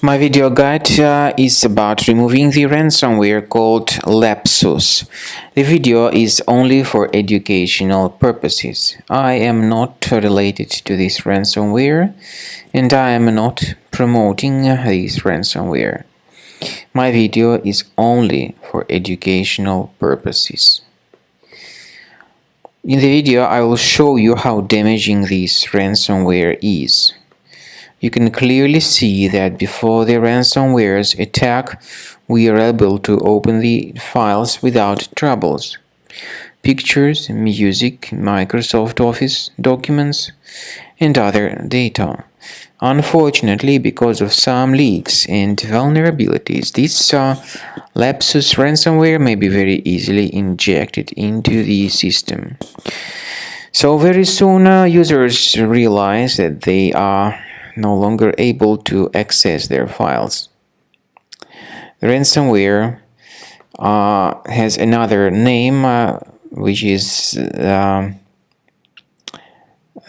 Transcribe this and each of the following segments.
My video guide is about removing the ransomware called LAPSUS. The video is only for educational purposes. I am not related to this ransomware and I am not promoting this ransomware. My video is only for educational purposes. In the video, I will show you how damaging this ransomware is. You can clearly see that before the ransomware's attack, we are able to open the files without troubles. Pictures, music, Microsoft Office documents, and other data. Unfortunately, because of some leaks and vulnerabilities, this LAPSUS ransomware may be very easily injected into the system. So very soon, users realize that they are no longer able to access their files. The ransomware has another name, which is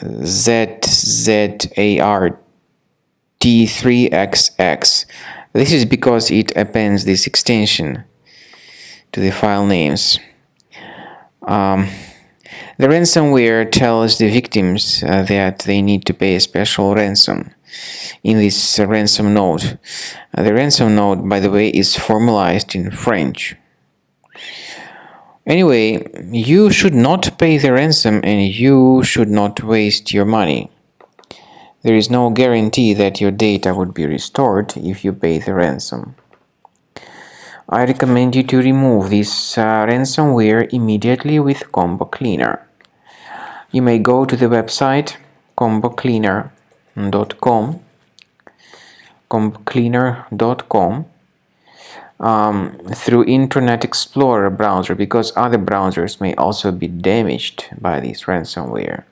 ZZART3XX. This is because it appends this extension to the file names. The ransomware tells the victims that they need to pay a special ransom in this ransom note. The ransom note, by the way, is formalized in French. Anyway, you should not pay the ransom and you should not waste your money. There is no guarantee that your data would be restored if you pay the ransom. I recommend you to remove this ransomware immediately with Combo Cleaner. You may go to the website combocleaner.com through Internet Explorer browser, because other browsers may also be damaged by this ransomware.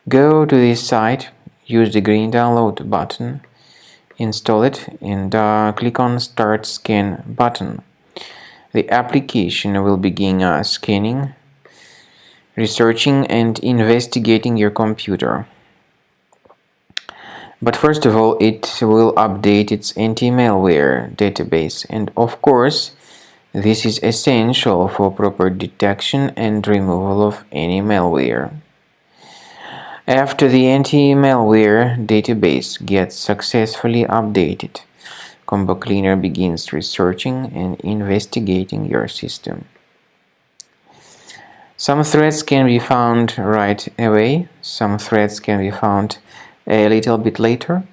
Go to this site, use the green download button, install it, and click on Start Scan button. The application will begin scanning, researching, and investigating your computer. But first of all, it will update its anti-malware database, and of course, this is essential for proper detection and removal of any malware. After the anti-malware database gets successfully updated, Combo Cleaner begins researching and investigating your system. Some threats can be found right away, some threats can be found a little bit later,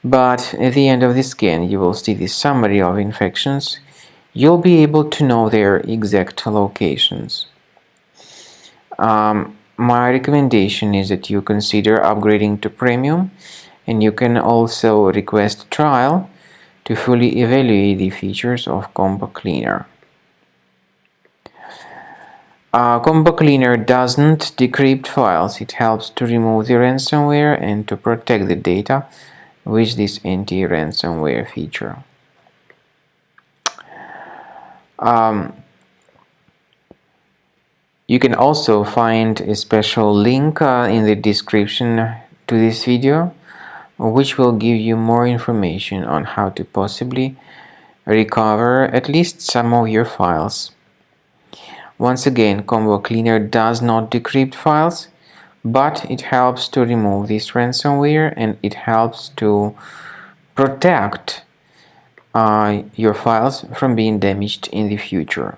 but at the end of the scan you will see the summary of infections. You'll be able to know their exact locations. My recommendation is that you consider upgrading to Premium, and you can also request a trial to fully evaluate the features of Combo Cleaner. Combo Cleaner doesn't decrypt files. It helps to remove the ransomware and to protect the data with this anti-ransomware feature. You can also find a special link in the description to this video, which will give you more information on how to possibly recover at least some of your files. Once again, Combo Cleaner does not decrypt files, but it helps to remove this ransomware and it helps to protect your files from being damaged in the future.